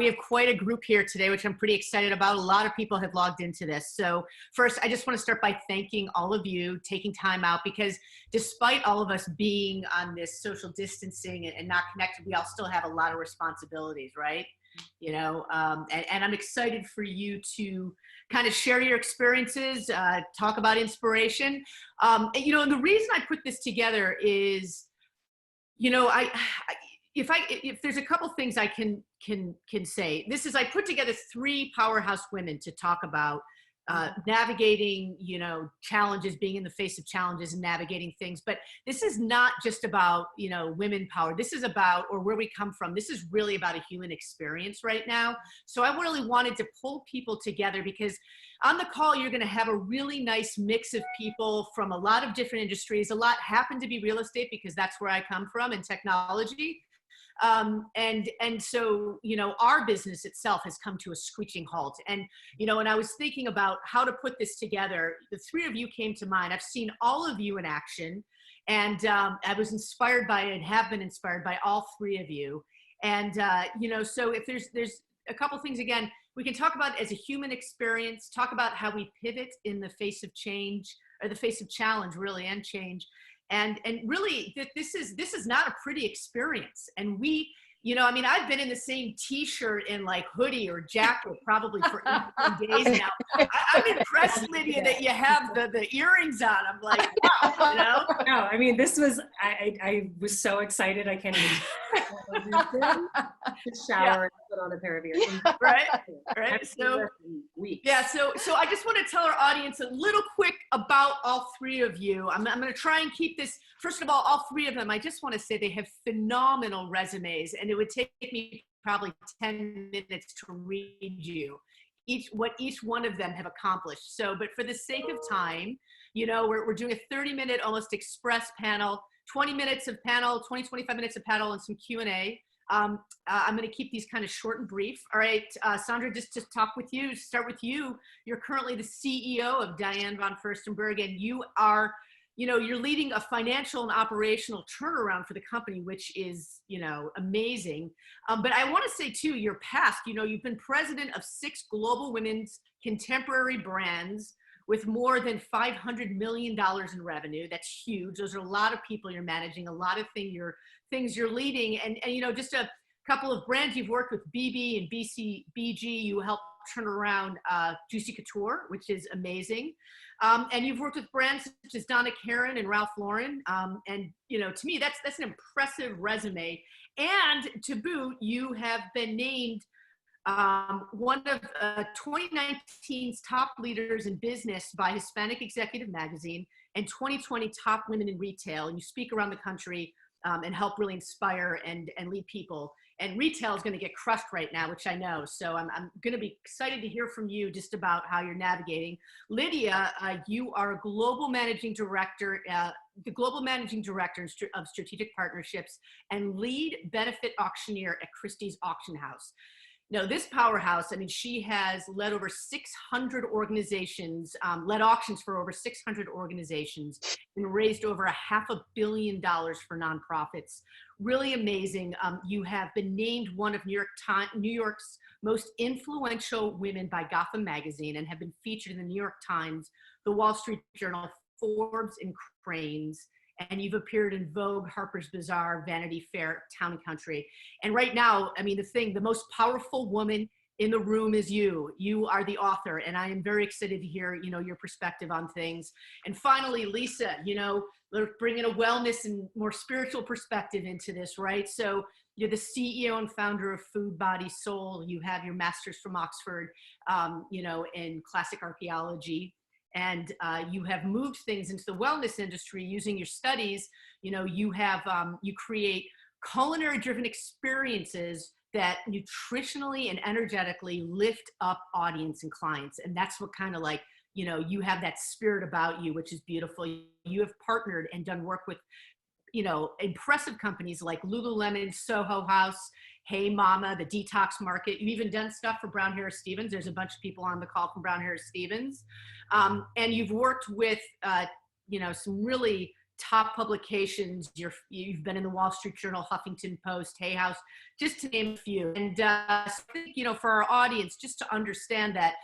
we have quite a group here today, which I'm pretty excited about. A lot of people have logged into this. So first, I just want to start by thanking all of you taking time out, because despite all of us being on this social distancing and not connected, we all still have a lot of responsibilities, right? You know, and I'm excited for you to kind of share your experiences, talk about inspiration. You know, and the reason I put this together is, you know, if there's a couple things I can say, this is, I put together 3 powerhouse women to talk about navigating, you know, challenges, being in the face of challenges and navigating things. But this is not just about, you know, women power. This is about, or where we come from. This is really about a human experience right now. So I really wanted to pull people together, because on the call, you're going to have a really nice mix of people from a lot of different industries. A lot happen to be real estate, because that's where I come from, and technology. And so, you know, our business itself has come to a screeching halt. And, you know, and I was thinking about how to put this together. The 3 of you came to mind. I've seen all of you in action, and I was inspired by it and have been inspired by all 3 of you. And, you know, so if there's a couple things, again, we can talk about it as a human experience, talk about how we pivot in the face of change, or the face of challenge, really, and change. And really, this is not a pretty experience. And we, you know, I mean, I've been in the same T-shirt and like hoodie or jacket probably for 18 days now. I'm impressed, Lydia, that you have the earrings on. I'm like, wow, you know? No, I mean, this was, I was so excited. I can't even shower and put on a pair of earrings. Right. So, yeah, so I just want to tell our audience a little quick about all 3 of you. I'm going to try and keep this, first of all 3 of them, I just want to say they have phenomenal resumes, and it would take me probably 10 minutes to read you what each one of them have accomplished. So, but for the sake of time, you know, we're doing a 30-minute almost express panel, 20 minutes of panel, 25 minutes of panel, and some Q&A. I'm going to keep these kind of short and brief. All right, Sandra, just to start with you. You're currently the CEO of Diane von Furstenburg, and you are, you know, you're leading a financial and operational turnaround for the company, which is, you know, amazing. But I want to say too, your past, you know, you've been president of 6 global women's contemporary brands with more than $500 million in revenue. That's huge. Those are a lot of people you're managing, a lot of things you're leading. And you know, just a couple of brands you've worked with, BB and BG, you helped turn around Juicy Couture, which is amazing. And you've worked with brands such as Donna Karan and Ralph Lauren. And, you know, to me, that's an impressive resume. And to boot, you have been named one of 2019's top leaders in business by Hispanic Executive Magazine, and 2020 top women in retail. And you speak around the country and help really inspire and lead people. And retail is going to get crushed right now, which I know. So I'm going to be excited to hear from you just about how you're navigating. Lydia, you are a global managing director, the global managing director of strategic partnerships and lead benefit auctioneer at Christie's Auction House. No, this powerhouse, I mean, she has led over 600 organizations, led auctions for over 600 organizations, and raised over $500 million for nonprofits. Really amazing. You have been named one of New York's most influential women by Gotham Magazine, and have been featured in the New York Times, the Wall Street Journal, Forbes, and Cranes. And you've appeared in Vogue, Harper's Bazaar, Vanity Fair, Town and Country. And right now, I mean, the most powerful woman in the room is you. You are the author, and I am very excited to hear, you know, your perspective on things. And finally, Lisa, you know, we're bringing a wellness and more spiritual perspective into this, right? So you're the CEO and founder of Food, Body, Soul. You have your master's from Oxford, you know, in classic archaeology. And you have moved things into the wellness industry using your studies. You know, you have, you create culinary driven experiences that nutritionally and energetically lift up audience and clients. And that's what kind of like, you know, you have that spirit about you, which is beautiful. You have partnered and done work with, you know, impressive companies like Lululemon, Soho House, Hey Mama, the Detox Market. You've even done stuff for Brown Harris Stevens. There's a bunch of people on the call from Brown Harris Stevens. And you've worked with, you know, some really top publications. You've been in the Wall Street Journal, Huffington Post, Hay House, just to name a few. And so I think, for our audience, just to understand that,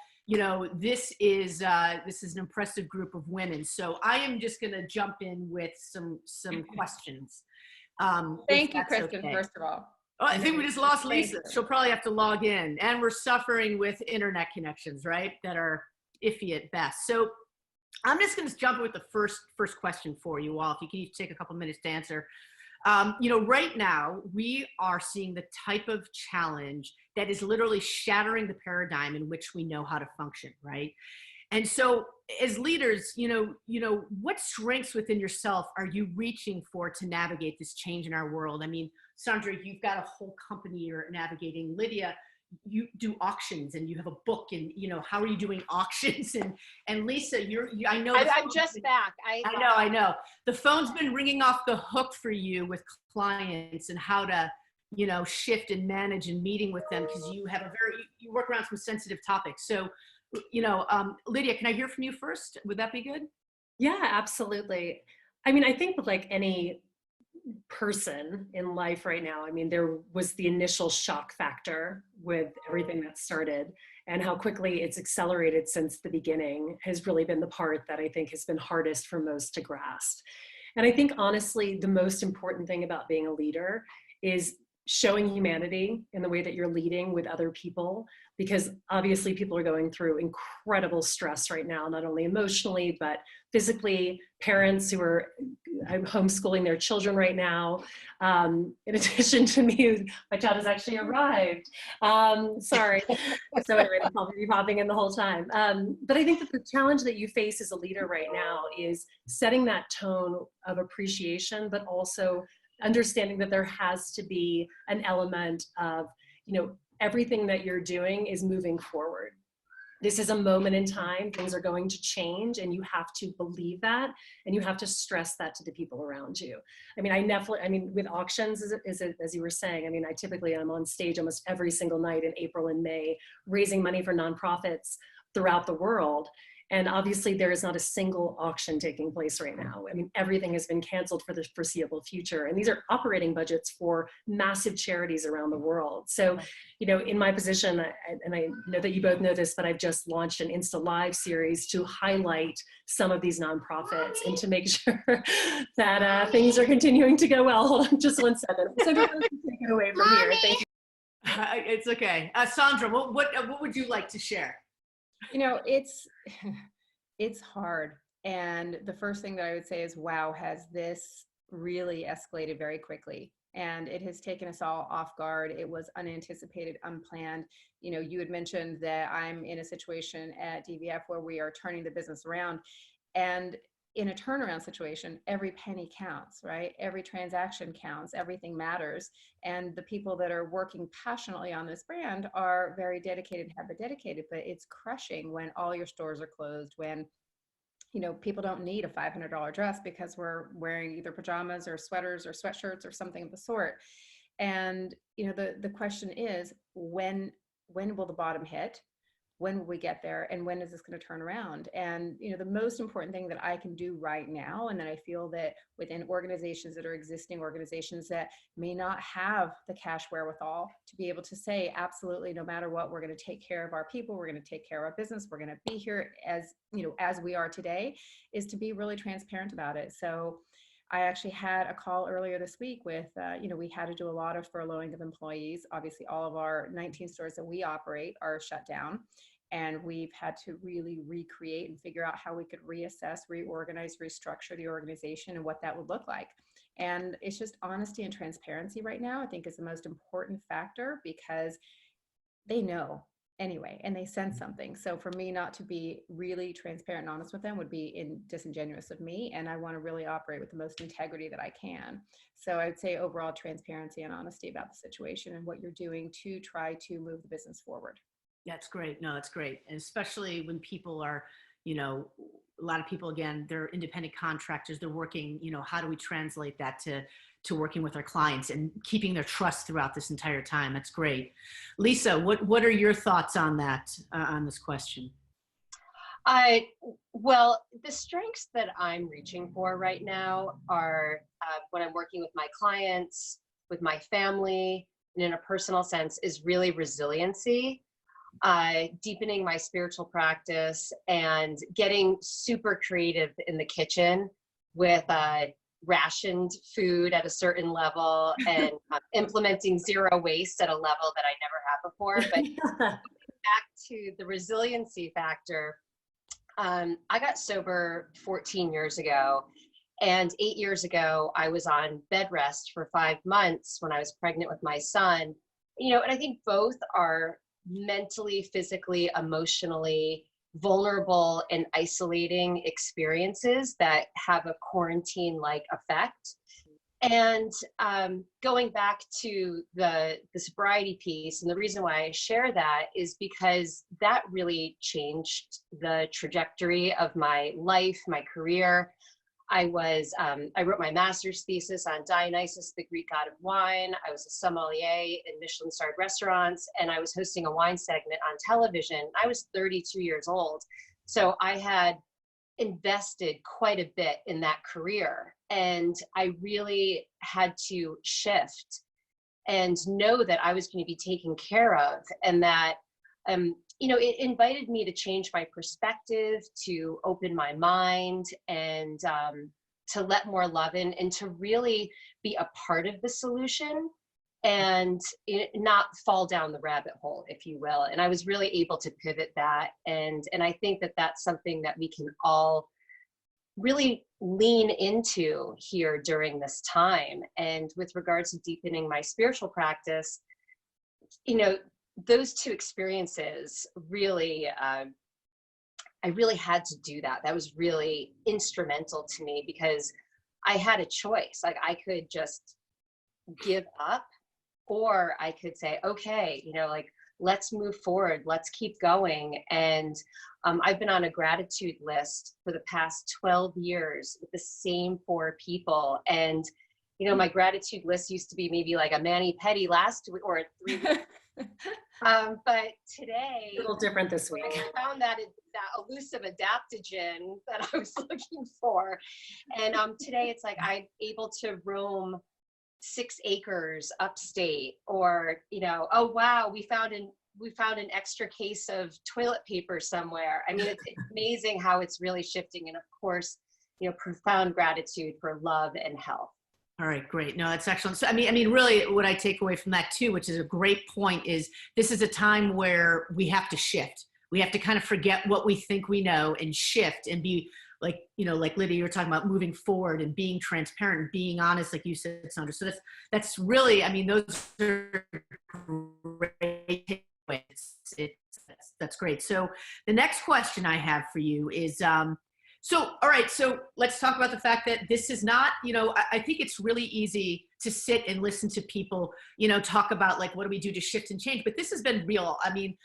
this is an impressive group of women. So I am just going to jump in with some questions. Thank you, Kristen, okay. First of all. Oh, I think we just lost Lisa. She'll probably have to log in. And we're suffering with internet connections, right? That are iffy at best. So I'm just going to jump in with the first question for you all. If you can each take a couple minutes to answer. Right now, we are seeing the type of challenge that is literally shattering the paradigm in which we know how to function, right? And so as leaders, what strengths within yourself are you reaching for to navigate this change in our world? I mean, Sandra, you've got a whole company you're navigating. Lydia, you do auctions and you have a book, and how are you doing auctions? And Lisa, I know I'm just back. I know. The phone's been ringing off the hook for you with clients and how to, shift and manage and meeting with them, because you work around some sensitive topics. So, Lydia, can I hear from you first? Would that be good? Yeah, absolutely. I mean, I think like any person in life right now, I mean, there was the initial shock factor with everything that started, and how quickly it's accelerated since the beginning has really been the part that I think has been hardest for most to grasp. And I think honestly, the most important thing about being a leader is showing humanity in the way that you're leading with other people, because obviously people are going through incredible stress right now, not only emotionally, but physically. Parents who are homeschooling their children right now. In addition to me, my child has actually arrived. Sorry. So anyway, I'll be popping in the whole time. But I think that the challenge that you face as a leader right now is setting that tone of appreciation, but also understanding that there has to be an element of, everything that you're doing is moving forward. This is a moment in time. Things are going to change, and you have to believe that, and you have to stress that to the people around you. I mean, with auctions, as you were saying, I mean, I'm on stage almost every single night in April and May, raising money for nonprofits throughout the world. And obviously there is not a single auction taking place right now. I mean, everything has been canceled for the foreseeable future. And these are operating budgets for massive charities around the world. So, in my position, and I know that you both know this, but I've just launched an Insta Live series to highlight some of these nonprofits and to make sure that things are continuing to go well. Hold on just 1 second. So take it away from here. Thank you. It's okay. Sandra, what would you like to share? It's hard. And the first thing that I would say is, wow, has this really escalated very quickly. And it has taken us all off guard. It was unanticipated, unplanned. You had mentioned that I'm in a situation at DVF where we are turning the business around. And in a turnaround situation, every penny counts, right? Every transaction counts, everything matters. And the people that are working passionately on this brand are very dedicated, have been dedicated, but it's crushing when all your stores are closed, when people don't need a $500 dress because we're wearing either pajamas or sweaters or sweatshirts or something of the sort. And, the question is, when will the bottom hit? When will we get there? And when is this going to turn around? And, the most important thing that I can do right now, and that I feel that within organizations that are existing organizations that may not have the cash wherewithal to be able to say, absolutely, no matter what, we're going to take care of our people, we're going to take care of our business, we're going to be here as we are today, is to be really transparent about it. So I actually had a call earlier this week with, we had to do a lot of furloughing of employees. Obviously, all of our 19 stores that we operate are shut down. And we've had to really recreate and figure out how we could reassess, reorganize, restructure the organization and what that would look like. And it's just honesty and transparency right now, I think, is the most important factor, because they know anyway, and they sense something. So for me not to be really transparent and honest with them would be disingenuous of me. And I want to really operate with the most integrity that I can. So I would say overall transparency and honesty about the situation and what you're doing to try to move the business forward. That's great. No, that's great. And especially when people are, a lot of people, again, they're independent contractors, they're working, how do we translate that to working with our clients and keeping their trust throughout this entire time? That's great. Lisa, what are your thoughts on that, on this question? Well, the strengths that I'm reaching for right now are when I'm working with my clients, with my family, and in a personal sense, is really resiliency, deepening my spiritual practice, and getting super creative in the kitchen with rationed food at a certain level and implementing zero waste at a level that I never have before. But back to the resiliency factor, I got sober 14 years ago, and 8 years ago, I was on bed rest for 5 months when I was pregnant with my son. And I think both are mentally, physically, emotionally vulnerable and isolating experiences that have a quarantine-like effect. And going back to the sobriety piece, and the reason why I share that is because that really changed the trajectory of my life, my career. I wrote my master's thesis on Dionysus, the Greek god of wine. I was a sommelier in Michelin-starred restaurants, and I was hosting a wine segment on television. I was 32 years old. So I had invested quite a bit in that career, and I really had to shift and know that I was going to be taken care of, and that it invited me to change my perspective, to open my mind, and to let more love in, and to really be a part of the solution and not fall down the rabbit hole, if you will. And I was really able to pivot that. And I think that that's something that we can all really lean into here during this time. And with regards to deepening my spiritual practice, those two experiences really, I really had to do that. That was really instrumental to me, because I had a choice. Like, I could just give up, or I could say, okay, let's move forward, let's keep going. And I've been on a gratitude list for the past 12 years with the same 4 people. And, my gratitude list used to be maybe like a mani-pedi last week or 3 weeks. But today, A little different this week. I found that elusive adaptogen that I was looking for. And today it's like I'm able to roam 6 acres upstate, or oh wow, we found an extra case of toilet paper somewhere. I mean, it's amazing how it's really shifting. And of course, profound gratitude for love and health. All right, great. No, that's excellent. So, I mean, really what I take away from that too, which is a great point, is this is a time where we have to shift. We have to kind of forget what we think we know and shift and be like, like Lydia, you were talking about moving forward and being transparent and being honest, like you said, Sandra. So that's really, I mean, those are great takeaways. That's great. So the next question I have for you is, all right, so let's talk about the fact that this is not, I think it's really easy to sit and listen to people, talk about like, what do we do to shift and change? But this has been real. I mean,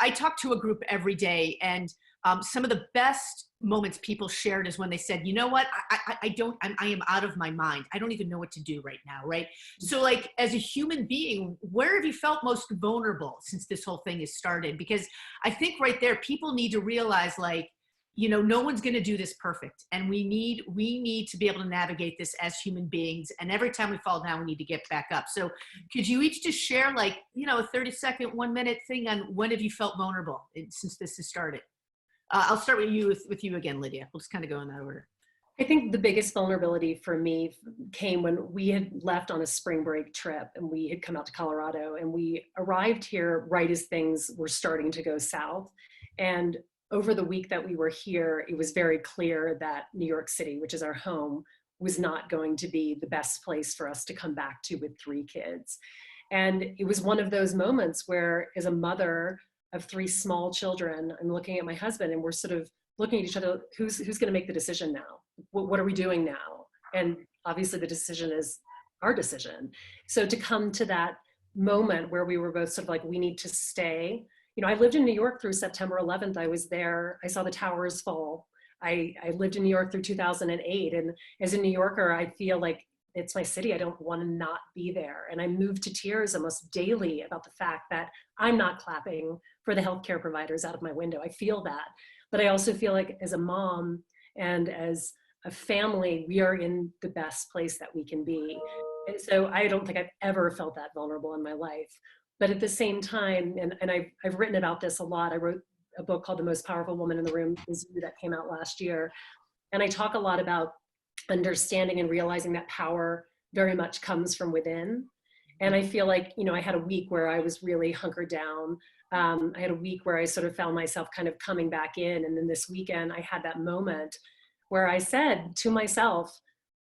I talk to a group every day, and some of the best moments people shared is when they said, you know what, I am out of my mind. I don't even know what to do right now, right? So like, as a human being, where have you felt most vulnerable since this whole thing has started? Because I think right there, people need to realize, like, no one's going to do this perfect. And we need to be able to navigate this as human beings. And every time we fall down, we need to get back up. So could you each just share like, a 30-second, 1-minute thing on when have you felt vulnerable since this has started? I'll start with you again, Lydia. We'll just kind of go in that order. I think the biggest vulnerability for me came when we had left on a spring break trip, and we had come out to Colorado, and we arrived here right as things were starting to go south. And over the week that we were here, it was very clear that New York City, which is our home, was not going to be the best place for us to come back to with 3 kids. And it was one of those moments where, as a mother of 3 small children, I'm looking at my husband, and we're sort of looking at each other, who's going to make the decision now? What are we doing now? And obviously the decision is our decision. So to come to that moment where we were both sort of like, we need to stay. I lived in New York through September 11th. I was there. I saw the towers fall. I lived in New York through 2008. And as a New Yorker, I feel like it's my city. I don't want to not be there. And I moved to tears almost daily about the fact that I'm not clapping for the healthcare providers out of my window. I feel that. But I also feel like as a mom and as a family, we are in the best place that we can be. And so I don't think I've ever felt that vulnerable in my life. But at the same time, and I've written about this a lot. I wrote a book called The Most Powerful Woman in the Room is You that came out last year. And I talk a lot about understanding and realizing that power very much comes from within. And I feel like, you know, I had a week where I was really hunkered down. I had a week where I sort of found myself kind of coming back in. And then this weekend, I had that moment where I said to myself,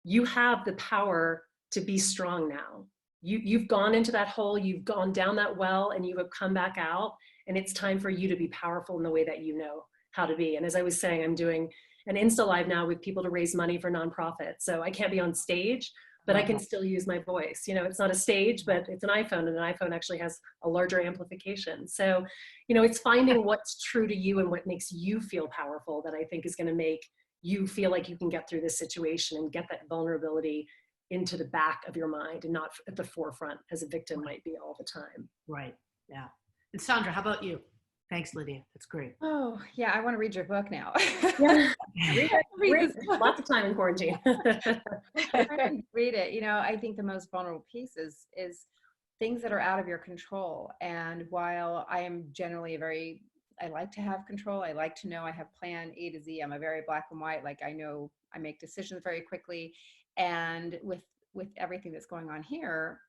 you have the power to be strong now. You've gone into that hole, you've gone down that well, and you have come back out. And it's time for you to be powerful in the way that you know how to be. And as I was saying, I'm doing an Insta Live now with people to raise money for nonprofits. So I can't be on stage, but I can still use my voice. You know, it's not a stage, but it's an iPhone, and an iPhone actually has a larger amplification. So, you know, it's finding what's true to you and what makes you feel powerful that I think is going to make you feel like you can get through this situation and get that vulnerability into the back of your mind and not at the forefront as a victim might be all the time. Right. Yeah. And Sandra, how about you? Thanks, Lydia. That's great. Oh, yeah. I want to read your book now. Yeah. Read lots of time in quarantine. Read it. You know, I think the most vulnerable piece is things that are out of your control. And while I am generally I like to have control. I like to know I have plan A to Z. I'm a very black and white. Like I know I make decisions very quickly. And with everything that's going on here,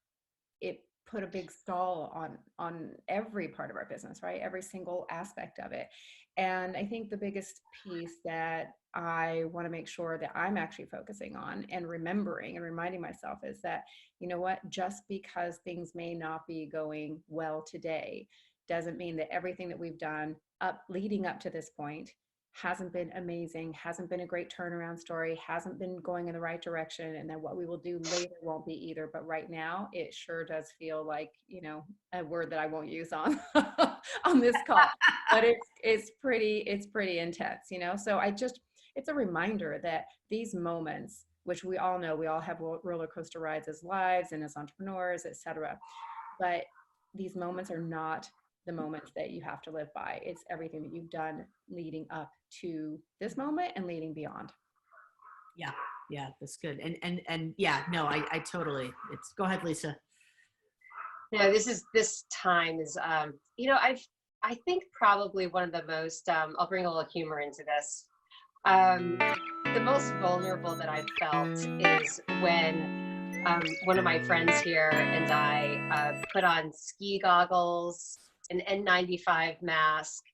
it put a big stall on every part of our business, right? Every single aspect of it. And I think the biggest piece that I want to make sure that I'm actually focusing on and remembering and reminding myself is that, you know what, just because things may not be going well today doesn't mean that everything that we've done leading up to this point hasn't been amazing, hasn't been a great turnaround story, hasn't been going in the right direction, and then what we will do later won't be either. But right now, it sure does feel like, you know, a word that I won't use on on this call, but it's pretty intense, you know. So it's a reminder that these moments, which we all know, we all have roller coaster rides as lives and as entrepreneurs, etc. But these moments are not the moments that you have to live by. It's everything that you've done leading up to this moment and leading beyond. Yeah, that's good. And yeah, no, I totally, go ahead, Lisa. No, this time is, you know, I think probably one of the most, I'll bring a little humor into this. The most vulnerable that I've felt is when one of my friends here and I put on ski goggles, an N95 mask,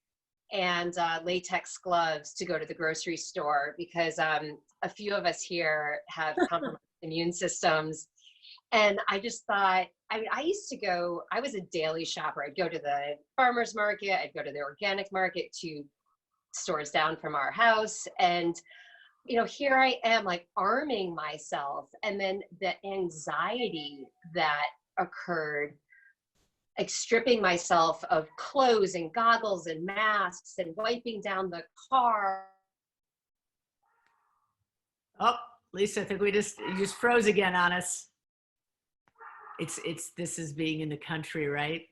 and latex gloves to go to the grocery store because a few of us here have compromised immune systems. And I just thought, I mean, I was a daily shopper. I'd go to the farmer's market, I'd go to the organic market, 2 stores down from our house. And, you know, here I am like arming myself. And then the anxiety that occurred, like stripping myself of clothes and goggles and masks and wiping down the car. Oh, Lisa, I think you just froze again on us. This is being in the country, right?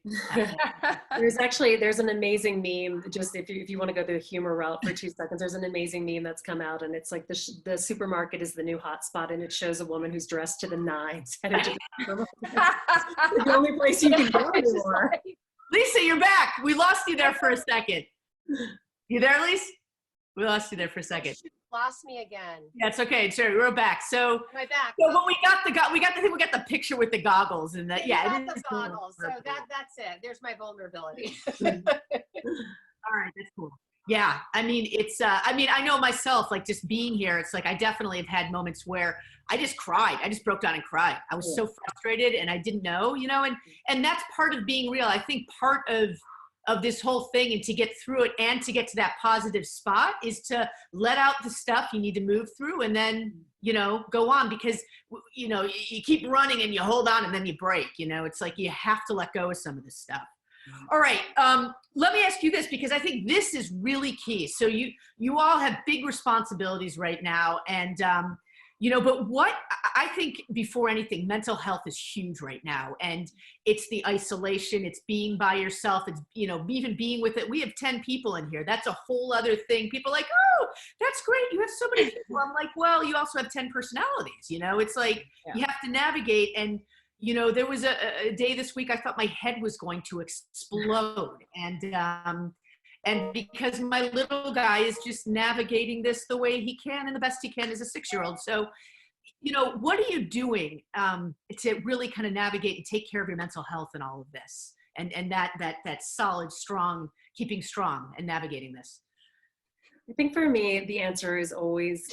There's an amazing meme, just if you want to go the humor route for 2 seconds, there's an amazing meme that's come out, and it's like the supermarket is the new hotspot, and it shows a woman who's dressed to the nines. And it's the only place you can go anymore. Lisa, you're back. We lost you there for a second. You there, Lisa? We lost you there for a second. Lost me again. Yeah, it's okay. Sorry, we're back. So, am I back? So when we got the picture with the goggles, and that, yeah, it is the goggles. So that's it. There's my vulnerability. All right, that's cool. Yeah, I mean, I know myself, like just being here, it's like I definitely have had moments where I just cried. I just broke down and cried. I was so frustrated, and I didn't know, you know, and that's part of being real. I think part of this whole thing, and to get through it and to get to that positive spot, is to let out the stuff you need to move through, and then, you know, go on, because, you know, you keep running and you hold on and then you break, you know, it's like you have to let go of some of this stuff. All right. Let me ask you this, because I think this is really key. So you all have big responsibilities right now. And, But what I think before anything, mental health is huge right now. And it's the isolation, it's being by yourself. It's, even being with it. We have 10 people in here. That's a whole other thing. People are like, oh, that's great. You have so many people. I'm like, well, you also have 10 personalities, it's like, you have to navigate. And, there was a day this week, I thought my head was going to explode. And because my little guy is just navigating this the way he can and the best he can as a 6-year-old. So, what are you doing to really kind of navigate and take care of your mental health and all of this? And that solid, strong, keeping strong and navigating this? I think for me, the answer is it always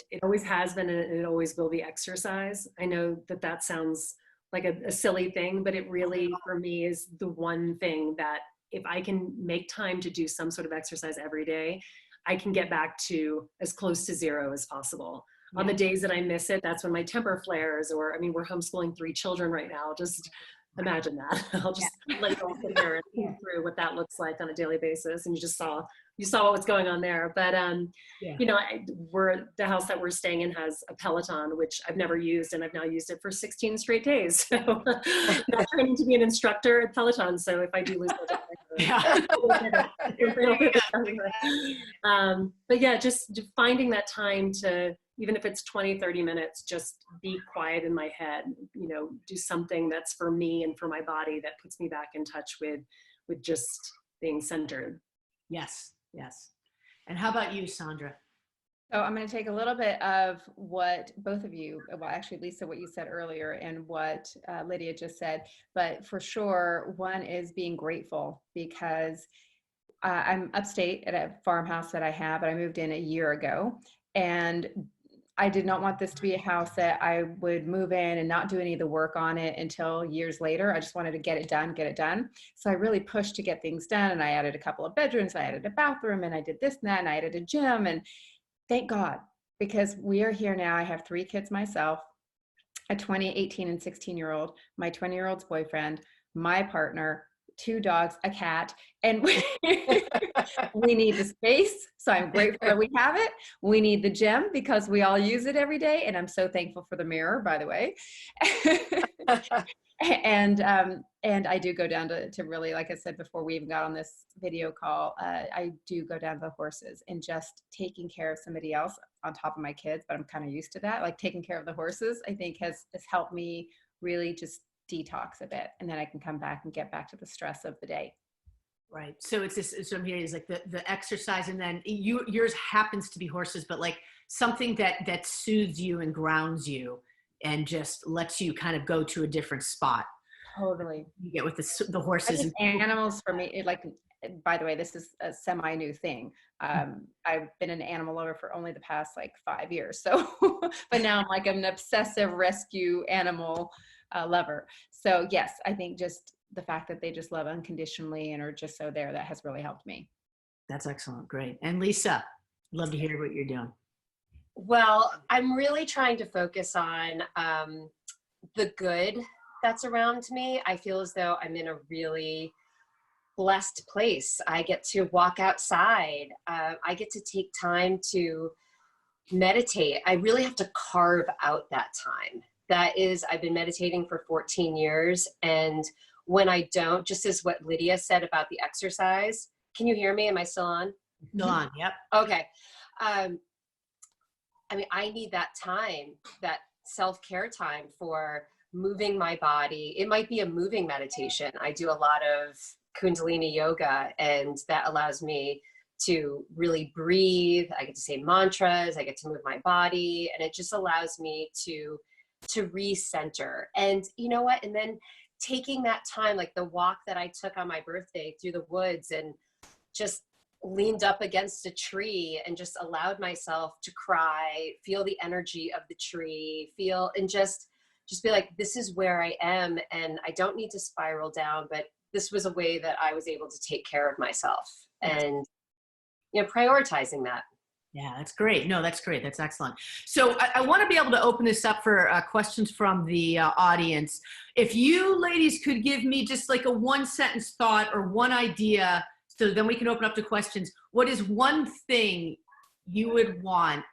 has been, and it always will be exercise. I know that sounds like a silly thing, but it really, for me, is the one thing that if I can make time to do some sort of exercise every day, I can get back to as close to zero as possible. Yeah. On the days that I miss it, that's when my temper flares, or, we're homeschooling 3 children right now. Just imagine that. I'll just let you all sit there and think through what that looks like on a daily basis. And you saw what was going on there. But, the house that we're staying in has a Peloton, which I've never used, and I've now used it for 16 straight days. So I'm not training to be an instructor at Peloton. So if I do lose my but yeah, just finding that time to, even if it's 20, 30 minutes, just be quiet in my head, do something that's for me and for my body that puts me back in touch with just being centered. Yes. And how about you, Sandra? So I'm going to take a little bit of what both of you, well, actually, Lisa, what you said earlier and what Lydia just said, but for sure, one is being grateful, because I'm upstate at a farmhouse that I have, but I moved in a year ago, and I did not want this to be a house that I would move in and not do any of the work on it until years later. I just wanted to get it done. So I really pushed to get things done, and I added a couple of bedrooms, I added a bathroom, and I did this and that, and I added a gym, and thank God, because we are here now. I have 3 kids myself, a 20, 18, and 16-year-old, my 20-year-old's boyfriend, my partner, 2 dogs, a cat, and we need the space. So I'm grateful that we have it. We need the gym because we all use it every day. And I'm so thankful for the mirror, by the way. And I do go down to really, like I said before we even got on this video call, I do go down to the horses, and just taking care of somebody else on top of my kids, but I'm kind of used to that. Like taking care of the horses, I think has helped me really just detox a bit, and then I can come back and get back to the stress of the day. Right. So it's this, so I'm hearing is like the exercise, and then yours happens to be horses, but like something that soothes you and grounds you and just lets you kind of go to a different spot. Totally. You get with the horses. Animals for me, like, by the way, this is a semi-new thing. I've been an animal lover for only the past 5 years. So, but now I'm like an obsessive rescue animal lover. So yes, I think just the fact that they just love unconditionally and are just so there, that has really helped me. That's excellent. Great. And Lisa, love to hear what you're doing. Well, I'm really trying to focus on the good that's around me. I feel as though I'm in a really blessed place. I get to walk outside. I get to take time to meditate. I really have to carve out that time. That is, I've been meditating for 14 years. And when I don't, just as what Lydia said about the exercise, can you hear me? Am I still on? Still on, yep. Okay. I mean, I need that time, that self-care time for moving my body. It might be a moving meditation. I do a lot of Kundalini yoga, and that allows me to really breathe. I get to say mantras. I get to move my body, and it just allows me to recenter. And you know what? And then taking that time, like the walk that I took on my birthday through the woods, and just leaned up against a tree and just allowed myself to cry, feel the energy of the tree, feel, and just be like, this is where I am, and I don't need to spiral down, but this was a way that I was able to take care of myself, and prioritizing that. Yeah, that's great. No, that's great. That's excellent. So I want to be able to open this up for questions from the audience. If you ladies could give me just like a 1-sentence thought or one idea, so then we can open up to questions. What is one thing you would want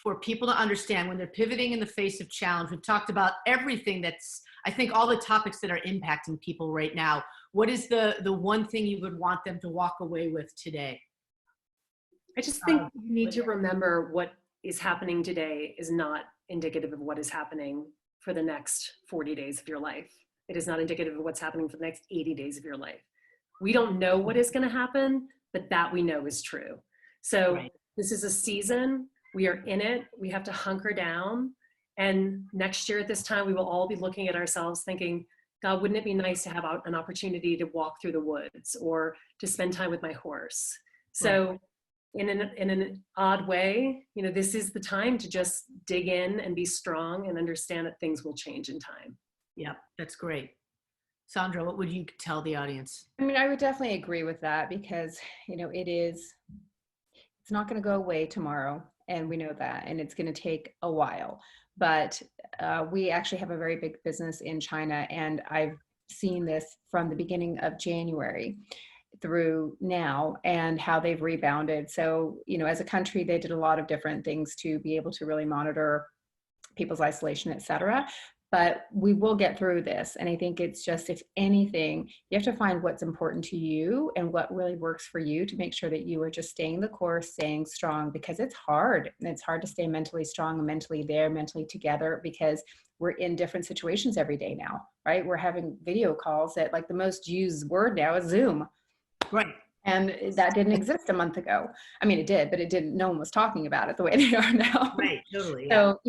for people to understand when they're pivoting in the face of challenge? We've talked about everything that's, I think, all the topics that are impacting people right now. What is the one thing you would want them to walk away with today? I just think you need to remember what is happening today is not indicative of what is happening for the next 40 days of your life. It is not indicative of what's happening for the next 80 days of your life. We don't know what is going to happen, but that we know is true. So Right. This is a season. We are in it. We have to hunker down. And next year at this time, we will all be looking at ourselves thinking, God, wouldn't it be nice to have an opportunity to walk through the woods or to spend time with my horse? So Right. in an odd way, this is the time to just dig in and be strong and understand that things will change in time. Yeah, that's great. Sandra, what would you tell the audience? I mean, I would definitely agree with that because, it's not going to go away tomorrow. And we know that, and it's going to take a while. But we actually have a very big business in China, and I've seen this from the beginning of January through now and how they've rebounded. So, as a country, they did a lot of different things to be able to really monitor people's isolation, et cetera. But we will get through this. And I think it's just, if anything, you have to find what's important to you and what really works for you to make sure that you are just staying the course, staying strong, because it's hard. And it's hard to stay mentally strong and mentally there, mentally together, because we're in different situations every day now, right? We're having video calls that, like, the most used word now is Zoom. Right. And that didn't exist a month ago. I mean, it did, but no one was talking about it the way they are now. Right, totally. Yeah. So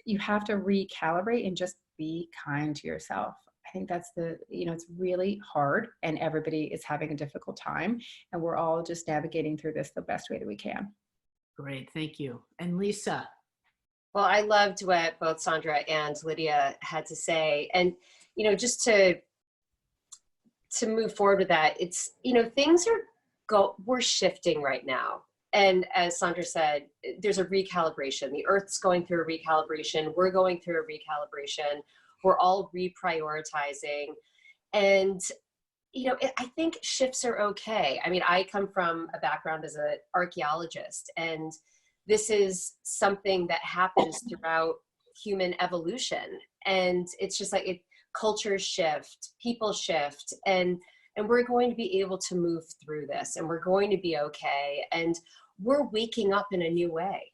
you have to recalibrate and just be kind to yourself. I think that's it's really hard, and everybody is having a difficult time, and we're all just navigating through this the best way that we can. Great, thank you. And Lisa? Well, I loved what both Sandra and Lydia had to say. And, just to move forward with that, it's, things we're shifting right now. And as Sandra said, there's a recalibration. The Earth's going through a recalibration. We're going through a recalibration. We're all reprioritizing. And, I think shifts are okay. I mean, I come from a background as an archaeologist, and this is something that happens throughout human evolution. And it's just like cultures shift, people shift, and we're going to be able to move through this, and we're going to be okay. And we're waking up in a new way.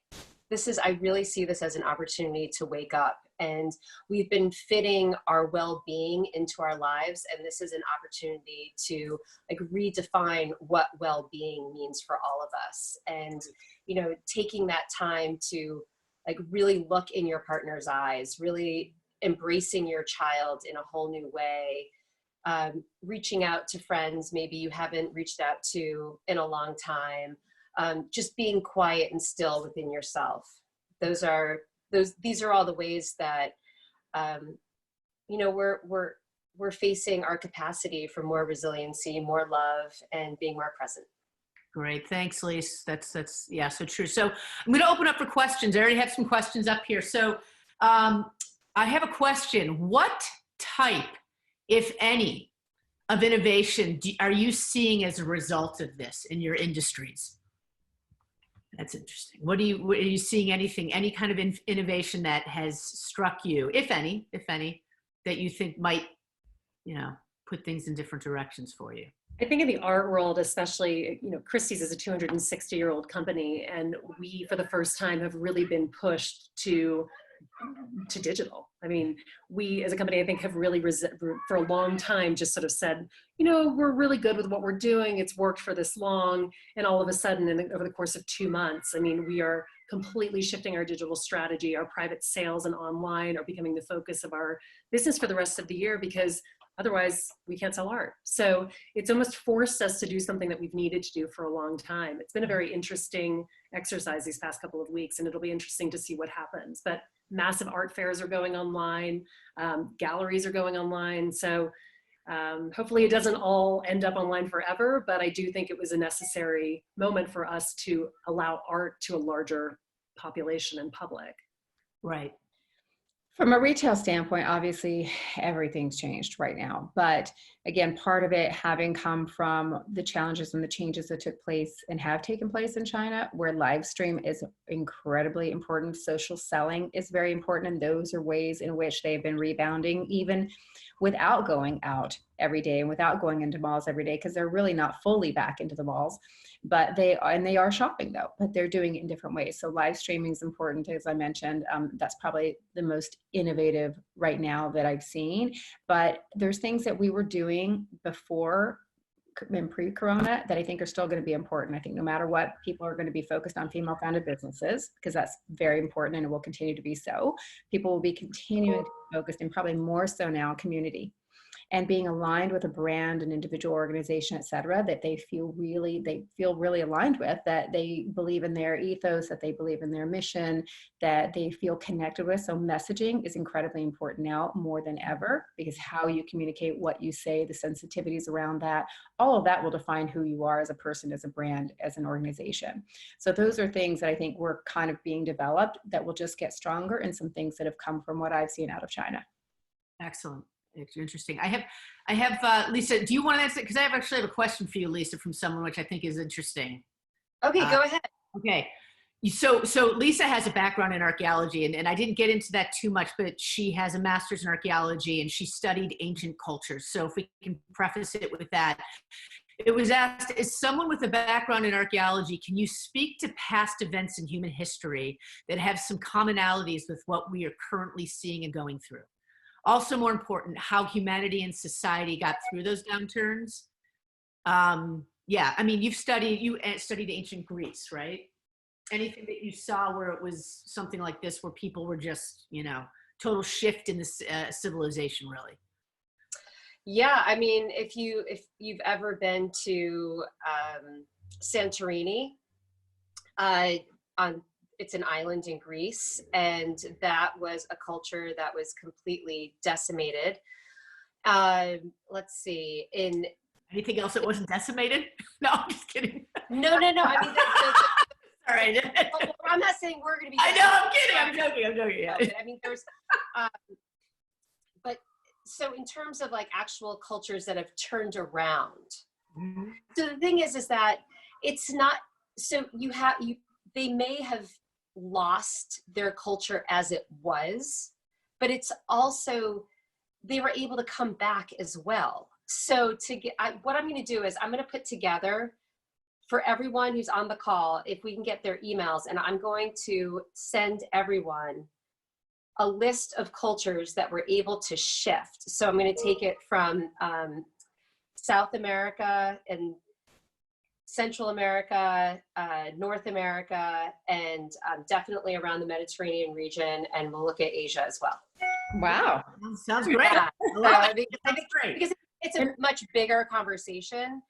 I really see this as an opportunity to wake up, and we've been fitting our well-being into our lives. And this is an opportunity to redefine what well-being means for all of us. And, taking that time to really look in your partner's eyes, really embracing your child in a whole new way, reaching out to friends maybe you haven't reached out to in a long time, just being quiet and still within yourself. These are all the ways that we're facing our capacity for more resiliency, more love, and being more present. Great, thanks, Lise. That's yeah, so true. So I'm going to open up for questions. I already have some questions up here. So I have a question. What type, if any, of innovation are you seeing as a result of this in your industries? That's interesting. Are you seeing any kind of innovation that has struck you, if any, that you think might, put things in different directions for you? I think in the art world, especially, Christie's is a 260-year-old company, and we, for the first time, have really been pushed to digital. I mean, we as a company, I think, have really for a long time just sort of said, we're really good with what we're doing. It's worked for this long. And all of a sudden, over the course of 2 months, I mean, we are completely shifting our digital strategy. Our private sales and online are becoming the focus of our business for the rest of the year, because otherwise we can't sell art. So it's almost forced us to do something that we've needed to do for a long time. It's been a very interesting exercise these past couple of weeks, and it'll be interesting to see what happens. But massive art fairs are going online, galleries are going online. So hopefully it doesn't all end up online forever, but I do think it was a necessary moment for us to allow art to a larger population and public. Right. From a retail standpoint, obviously everything's changed right now. But again, part of it having come from the challenges and the changes that took place and have taken place in China, where live stream is incredibly important. Social selling is very important. And those are ways in which they've been rebounding, even without going out every day and without going into malls every day, because they're really not fully back into the malls. But they are shopping though, but they're doing it in different ways. So live streaming is important, as I mentioned. That's probably the most innovative right now that I've seen. But there's things that we were doing before and pre-corona that I think are still going to be important. I think no matter what, people are going to be focused on female-founded businesses because that's very important and it will continue to be so. People will be continuing to be focused, and probably more so now, community. And being aligned with a brand, an individual organization, et cetera, that they feel really aligned with, that they believe in their ethos, that they believe in their mission, that they feel connected with. So messaging is incredibly important now more than ever, because how you communicate, what you say, the sensitivities around that, all of that will define who you are as a person, as a brand, as an organization. So those are things that I think were kind of being developed that will just get stronger, and some things that have come from what I've seen out of China. Excellent. It's interesting. I have Lisa, do you want to answer? Because I actually have a question for you, Lisa, from someone, which I think is interesting. Okay, go ahead. Okay. So Lisa has a background in archaeology, and I didn't get into that too much, but she has a master's in archaeology and she studied ancient cultures. So if we can preface it with that, it was asked, as someone with a background in archaeology, can you speak to past events in human history that have some commonalities with what we are currently seeing and going through? Also, more important, how humanity and society got through those downturns. Yeah, I mean, you studied ancient Greece, right? Anything that you saw where it was something like this, where people were just, total shift in this civilization, really? Yeah, I mean, if you've ever been to Santorini, it's an island in Greece, and that was a culture that was completely decimated. Let's see, in anything else that wasn't decimated? No, I'm just kidding. No. I mean, all right. I'm not saying we're going to be. I know. I'm kidding. I'm joking. Yeah. I mean, there's, but so in terms of like actual cultures that have turned around. Mm-hmm. So the thing is that it's not. So they may have lost their culture as it was, but it's also, they were able to come back as well. So what I'm going to do is I'm going to put together for everyone who's on the call, if we can get their emails, and I'm going to send everyone a list of cultures that were able to shift. So I'm going to take it from South America and Central America, North America, and definitely around the Mediterranean region, and we'll look at Asia as well. Wow. Sounds great. Yeah. Because it's a much bigger conversation.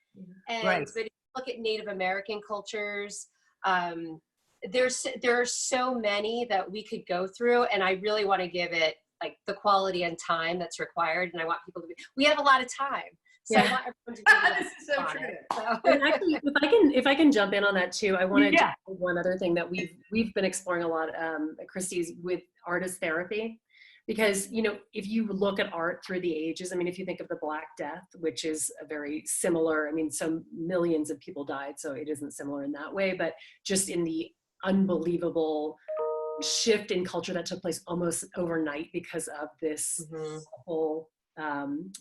And right. But if you look at Native American cultures, there are so many that we could go through, and I really want to give it like the quality and time that's required, and I want people to we have a lot of time. So yeah. I want everyone to this is so true. And actually, if I can jump in on that too, I wanted to add one other thing that we've been exploring a lot at Christie's with artist therapy, because if you look at art through the ages, I mean, if you think of the Black Death, which is a very similar, I mean, so millions of people died, so it isn't similar in that way, but just in the unbelievable shift in culture that took place almost overnight because of this whole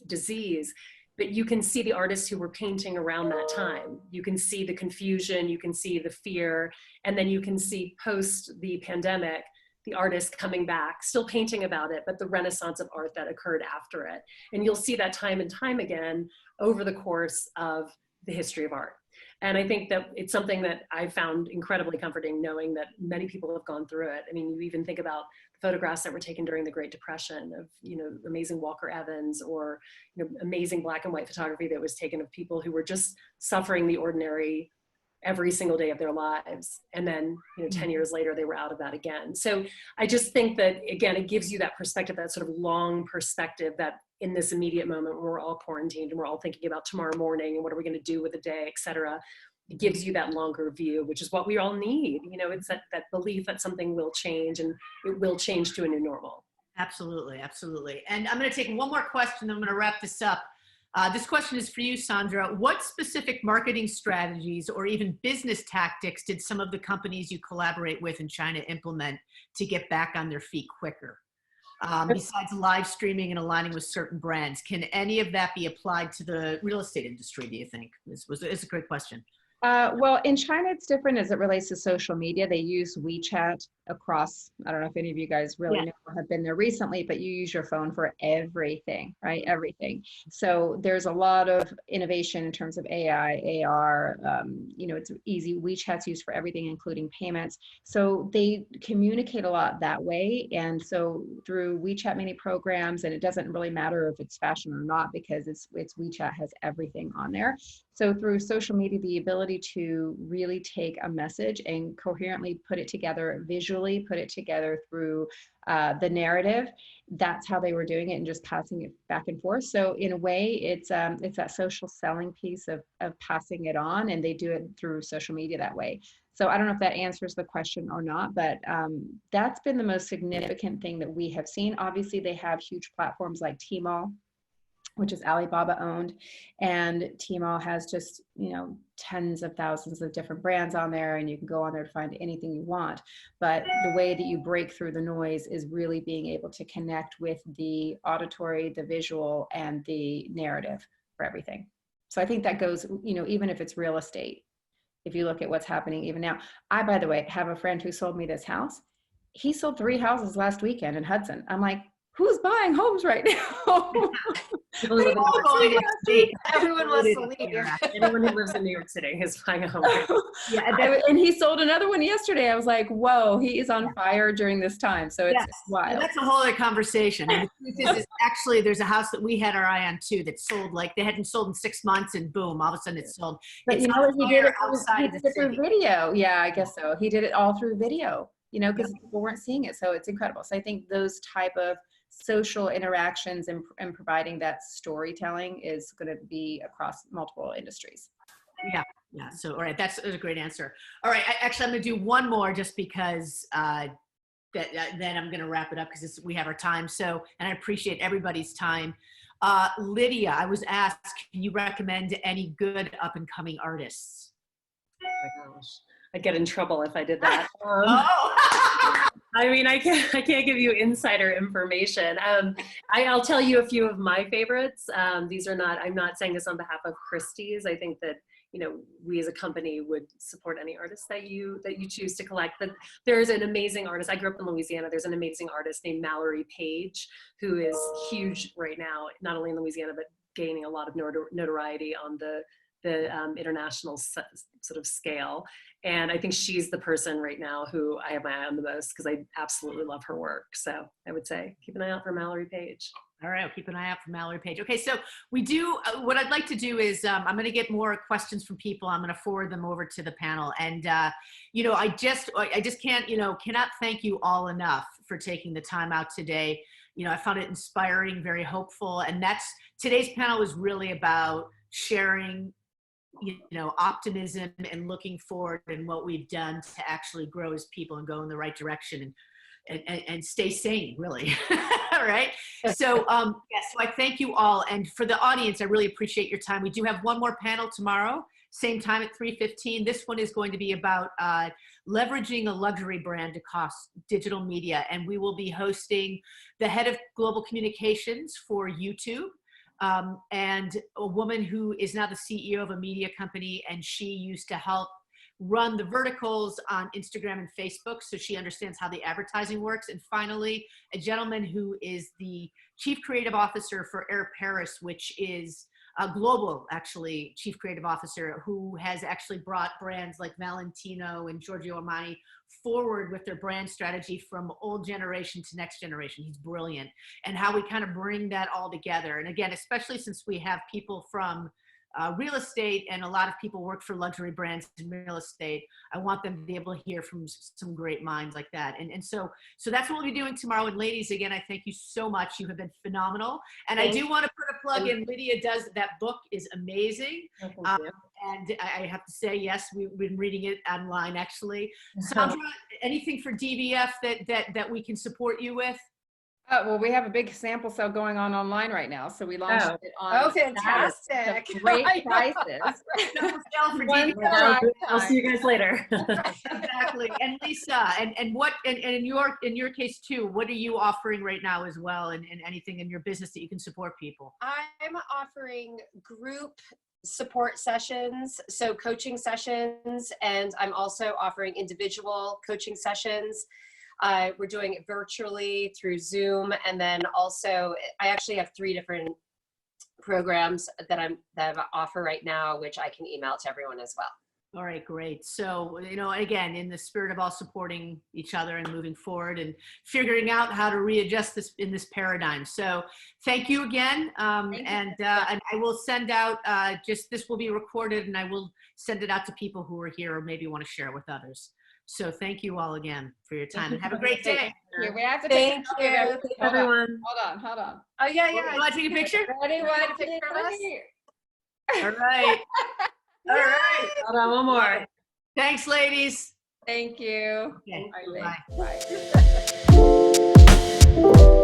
disease. But you can see the artists who were painting around that time. You can see the confusion, you can see the fear, and then you can see post the pandemic, the artists coming back, still painting about it, but the renaissance of art that occurred after it. And you'll see that time and time again over the course of the history of art. And I think that it's something that I found incredibly comforting, knowing that many people have gone through it. I mean, you even think about the photographs that were taken during the Great Depression of, amazing Walker Evans, or, amazing black and white photography that was taken of people who were just suffering the ordinary every single day of their lives. And then, 10 years later, they were out of that again. So I just think that, again, it gives you that perspective, that sort of long perspective, that in this immediate moment when we're all quarantined and we're all thinking about tomorrow morning and what are we going to do with the day, et cetera, it gives you that longer view, which is what we all need. It's that belief that something will change, and it will change to a new normal. Absolutely, absolutely. And I'm going to take one more question, then I'm going to wrap this up. This question is for you, Sandra. What specific marketing strategies or even business tactics did some of the companies you collaborate with in China implement to get back on their feet quicker? Besides live streaming and aligning with certain brands, can any of that be applied to the real estate industry, do you think? It's a great question. Well, in China, it's different as it relates to social media. They use WeChat across, I don't know if any of you guys really know or have been there recently, but you use your phone for everything, right? Everything. So there's a lot of innovation in terms of AI, AR, it's easy. WeChat's used for everything, including payments. So they communicate a lot that way. And so through WeChat mini programs, and it doesn't really matter if it's fashion or not, because it's WeChat has everything on there. So through social media, the ability to really take a message and coherently put it together, visually put it together through the narrative, that's how they were doing it and just passing it back and forth. So in a way, it's that social selling piece of passing it on, and they do it through social media that way. So I don't know if that answers the question or not, but that's been the most significant thing that we have seen. Obviously, they have huge platforms like Tmall, which is Alibaba owned, and Tmall has just, tens of thousands of different brands on there, and you can go on there to find anything you want. But the way that you break through the noise is really being able to connect with the auditory, the visual, and the narrative for everything. So I think that goes, even if it's real estate, if you look at what's happening even now. I, by the way, have a friend who sold me this house. He sold 3 houses last weekend in Hudson. I'm like, who's buying homes right now? Everyone wants to leave. Anyone who lives in New York City is buying a home. And he sold another one yesterday. I was like, whoa, he is on fire during this time. So it's wild. Well, that's a whole other conversation. And the truth is actually, there's a house that we had our eye on too that sold, like they hadn't sold in 6 months, and boom, all of a sudden it sold. But it's you know what he did? He did it through video. Yeah, I guess so. He did it all through video, because people weren't seeing it. So it's incredible. So I think those type of social interactions and providing that storytelling is going to be across multiple industries. Yeah. So, all right, that's a great answer. All right, I'm going to do one more just because then I'm going to wrap it up because we have our time. So, and I appreciate everybody's time. Lydia, I was asked, can you recommend any good up and coming artists? Oh my gosh, I'd get in trouble if I did that. I mean, I can't give you insider information. I'll tell you a few of my favorites. I'm not saying this on behalf of Christie's. I think that, we as a company would support any artist that you choose to collect. But there's an amazing artist. I grew up in Louisiana. There's an amazing artist named Mallory Page, who is huge right now, not only in Louisiana, but gaining a lot of notoriety on the international sort of scale. And I think she's the person right now who I have my eye on the most because I absolutely love her work. So I would say keep an eye out for Mallory Page. All right, I'll keep an eye out for Mallory Page. Okay, so we do, what I'd like to do is I'm going to get more questions from people. I'm going to forward them over to the panel. And, I just can't, cannot thank you all enough for taking the time out today. I found it inspiring, very hopeful. And today's panel is really about sharing optimism and looking forward and what we've done to actually grow as people and go in the right direction and stay sane, really. All right. So, so I thank you all. And for the audience, I really appreciate your time. We do have one more panel tomorrow, same time at 3:15. This one is going to be about leveraging a luxury brand across digital media. And we will be hosting the head of global communications for YouTube, and a woman who is now the CEO of a media company, and she used to help run the verticals on Instagram and Facebook, so she understands how the advertising works. And finally, a gentleman who is the Chief Creative Officer for Air Paris, which is a global, actually, Chief Creative Officer who has actually brought brands like Valentino and Giorgio Armani forward with their brand strategy from old generation to next generation. He's brilliant. And how we kind of bring that all together. And again, especially since we have people from real estate, and a lot of people work for luxury brands in real estate, I want them to be able to hear from some great minds like that. And so that's what we'll be doing tomorrow. And ladies, again, I thank you so much. You have been phenomenal. And I do want to put a plug in. Lydia does, that book is amazing. And I have to say, yes, we've been reading it online, actually. Sandra, anything for DVF that we can support you with? Well, we have a big sample sale going on online right now, so we launched it on. Oh, fantastic. Great prices. I'll see you guys later. Exactly. And Lisa, and what, and in your case too, what are you offering right now as well, and anything in your business that you can support people? I'm offering group support sessions, so coaching sessions, and I'm also offering individual coaching sessions. We're doing it virtually through Zoom, and then also I actually have 3 different programs that I offer right now, which I can email to everyone as well. All right, great. So, again, in the spirit of all supporting each other and moving forward and figuring out how to readjust this in this paradigm. So thank you again. And I will send out, this will be recorded, and I will send it out to people who are here or maybe want to share it with others. So thank you all again for your time, and have a great day. Here, we have to Thank you, everyone. Hold on. Oh, yeah. You want to take a picture? Ready, one, picture of us? All right. All right. Hold on, one more. Thanks, ladies. Thank you. Okay. Bye. Bye. Bye.